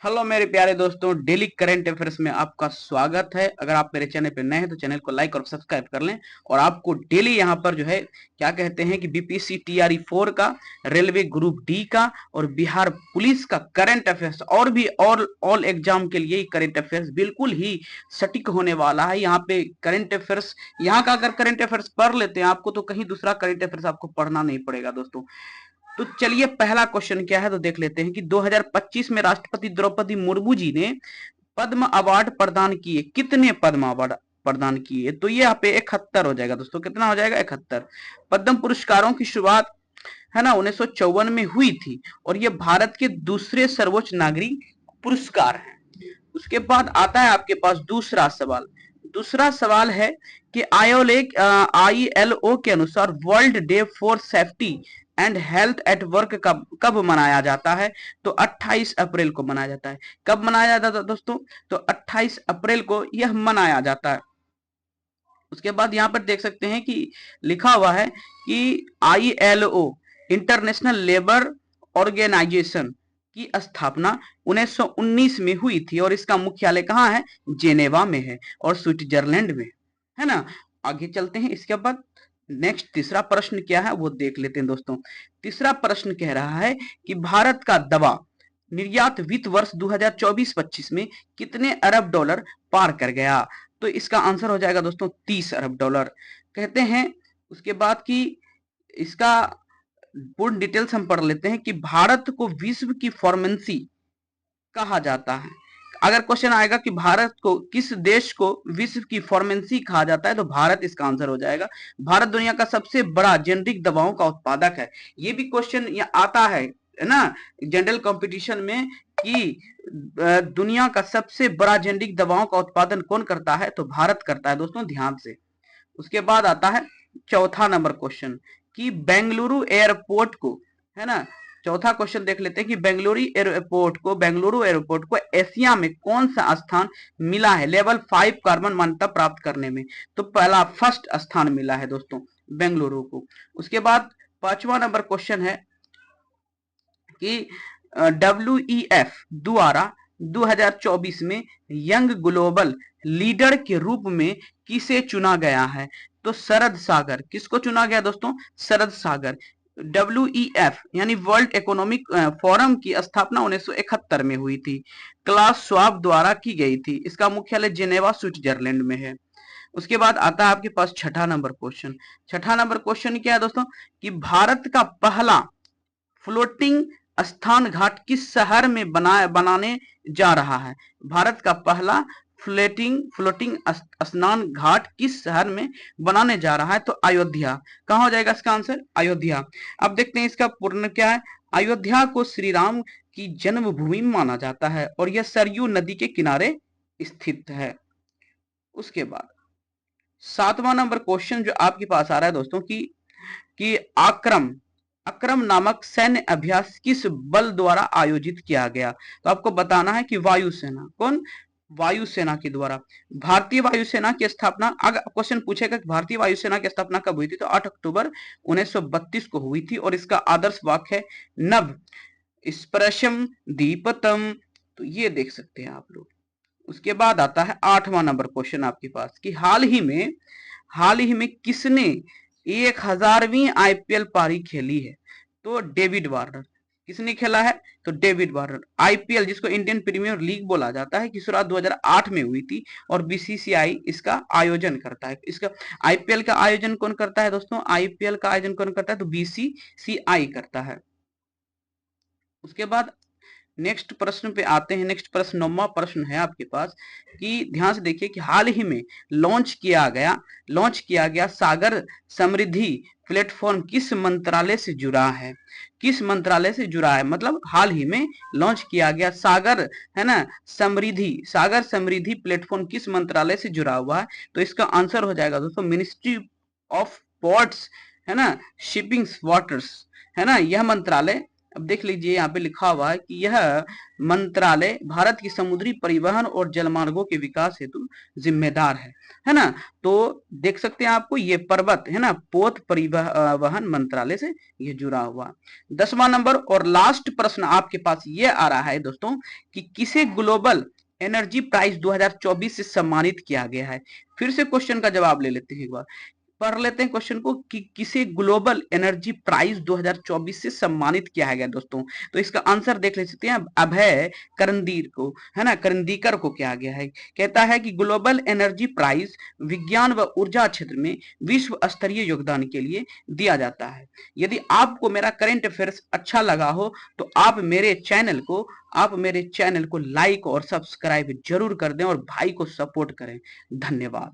Hello मेरे प्यारे दोस्तों, डेली करंट अफेयर्स में आपका स्वागत है। अगर आप मेरे चैनल पे नए हैं तो चैनल को लाइक और सब्सक्राइब कर लें। और आपको डेली यहाँ पर जो है क्या कहते हैं कि बीपीएससी टीआरई 4 का, रेलवे ग्रुप डी का और बिहार पुलिस का करंट अफेयर्स और भी ऑल एग्जाम के लिए करंट अफेयर्स बिल्कुल ही सटीक होने वाला है। यहाँ पे करंट अफेयर्स, यहाँ का अगर करंट अफेयर्स पढ़ लेते हैं आपको तो कहीं दूसरा करंट अफेयर्स आपको पढ़ना नहीं पड़ेगा दोस्तों। तो चलिए पहला क्वेश्चन क्या है तो देख लेते हैं कि 2025 में राष्ट्रपति द्रौपदी मुर्मू जी ने पद्म अवार्ड प्रदान किए। कितने पद्म अवार्ड प्रदान किए? तो ये यहाँ पे 71 हो जाएगा दोस्तों। कितना हो जाएगा? 71। पद्म पुरस्कारों की शुरुआत है ना 1954 में हुई थी और ये भारत के दूसरे सर्वोच्च नागरिक पुरस्कार हैं। उसके बाद आता है आपके पास दूसरा सवाल। दूसरा सवाल है कि ILO के अनुसार world day for safety and health at work कब कब मनाया जाता है? तो 28 अप्रैल को मनाया जाता है। कब मनाया जाता है दोस्तों? तो 28 अप्रैल को यह मनाया जाता है। उसके बाद यहाँ पर देख सकते हैं कि लिखा हुआ है कि ILO इंटरनेशनल लेबर ऑर्गेनाइजेशन की स्थापना 1919 में हुई थी और इसका मुख्यालय कहाँ है? जेनेवा में है और स्विट्जरलैंड में, है ना। आगे चलते हैं। इसके बाद नेक्स्ट तीसरा प्रश्न क्या है वो देख लेते हैं दोस्तों। तीसरा प्रश्न कह रहा है कि भारत का दवा निर्यात वित्त वर्ष 2024-25 में कितने अरब डॉलर पार कर गया? तो इसका आंसर हो जाएगा दोस्तों 30 अरब डॉलर कहते हैं। उसके बाद की इसका पूर्ण डिटेल्स हम पढ़ लेते हैं कि भारत को विश्व की फार्मेसी कहा जाता है। अगर क्वेश्चन आएगा कि भारत को, किस देश को विश्व की फार्मेसी कहा जाता है, तो भारत इसका आंसर हो जाएगा। भारत दुनिया का सबसे बड़ा जेनरिक दवाओं का उत्पादक है। ये भी क्वेश्चन आता है ना जनरल कंपटीशन में कि दुनिया का सबसे बड़ा जेनरिक दवाओं का उत्पादन कौन करता है? तो भारत करता है दोस्तों, ध्यान से। उसके बाद आता है चौथा नंबर क्वेश्चन कि बेंगलुरु एयरपोर्ट को, है ना, चौथा क्वेश्चन देख लेते हैं कि बेंगलुरु एयरपोर्ट को एशिया में कौन सा स्थान मिला है लेवल 5 कार्बन मान्यता प्राप्त करने में? तो पहला फर्स्ट स्थान मिला है दोस्तों बेंगलुरु को। उसके बाद पांचवा नंबर क्वेश्चन है कि WEF द्वारा 2024 में यंग ग्लोबल लीडर के रूप में किसे चुना गया है? तो शरद सागर। किसको चुना गया दोस्तों? शरद सागर। WEF यानी वर्ल्ड इकोनॉमिक फोरम की स्थापना 1971 में हुई थी। क्लास श्वाब द्वारा की गई थी। इसका मुख्यालय जेनेवा स्विट्जरलैंड में है। उसके बाद आता है आपके पास छठा नंबर क्वेश्चन। छठा नंबर क्वेश्चन क्या है दोस्तों कि भारत का पहला फ्लोटिंग स्थान घाट किस शहर में बनाने जा रहा है? भारत का पहला फ्लोटिंग स्नान घाट किस शहर में बनाने जा रहा है? तो अयोध्या। कहां हो जाएगा इसका आंसर? अयोध्या। अब देखते हैं इसका पूर्ण क्या है। अयोध्या को श्री राम की जन्मभूमि माना जाता है और यह सरयू नदी के किनारे स्थित है। उसके बाद सातवां नंबर क्वेश्चन जो आपके पास आ रहा है दोस्तों कि आक्रम अक्रम नामक सैन्य अभ्यास किस बल द्वारा आयोजित किया गया? तो आपको बताना है कि वायुसेना। कौन? वायुसेना के द्वारा। भारतीय वायुसेना की स्थापना, अगर क्वेश्चन पूछेगा कि भारतीय वायुसेना की स्थापना कब हुई थी, तो 8 अक्टूबर 1932 को हुई थी और इसका आदर्श वाक्य है नभ स्पृशम दीपतम। तो ये देख सकते हैं आप लोग। उसके बाद आता है आठवां नंबर क्वेश्चन आपके पास कि हाल ही में किसने 1000वीं IPL पारी खेली है? तो डेविड वार्नर। किसने खेला है? तो डेविड वार्नर। IPL जिसको इंडियन प्रीमियर लीग बोला जाता है की शुरुआत 2008 में हुई थी और BCCI इसका आयोजन करता है। इसका IPL का आयोजन कौन करता है दोस्तों? IPL का आयोजन कौन करता है? तो BCCI करता है। उसके बाद नेक्स्ट प्रश्न पे आते हैं। नेक्स्ट प्रश्न 9वां प्रश्न है आपके पास कि ध्यान से देखिए कि हाल ही में लॉन्च किया गया सागर समृद्धि प्लेटफॉर्म किस मंत्रालय से जुड़ा है? किस मंत्रालय से जुड़ा है? मतलब हाल ही में लॉन्च किया गया सागर, है ना, सागर समृद्धि प्लेटफॉर्म किस मंत्रालय से जुड़ा हुआ है? तो इसका आंसर हो जाएगा दोस्तों मिनिस्ट्री ऑफ पोर्ट्स, है ना, शिपिंग वाटर्स, है ना, यह मंत्रालय अब देख लीजिए यहाँ पे लिखा हुआ है कि यह मंत्रालय भारत की समुद्री परिवहन और जलमार्गों के विकास हेतु जिम्मेदार है ना। तो देख सकते हैं आपको ये पर्वत है ना, पोत परिवहन मंत्रालय से ये जुड़ा हुआ। 10वां नंबर और लास्ट प्रश्न आपके पास ये आ रहा है दोस्तों कि किसे ग्लोबल एनर्जी प्राइज 2024 से सम्मानित किया गया है। फिर से क्वेश्चन का जवाब ले लेते हैं एक बार, पढ़ लेते हैं क्वेश्चन को कि किसे ग्लोबल एनर्जी प्राइज 2024 से सम्मानित किया गया दोस्तों। तो इसका आंसर देख ले सकते हैं, अभय करंदीर को है ना, करंदीकर को किया गया है। कहता है कि ग्लोबल एनर्जी प्राइज विज्ञान व ऊर्जा क्षेत्र में विश्व स्तरीय योगदान के लिए दिया जाता है। यदि आपको मेरा करंट अफेयर्स अच्छा लगा हो तो आप मेरे चैनल को लाइक और सब्सक्राइब जरूर कर दें और भाई को सपोर्ट करें। धन्यवाद।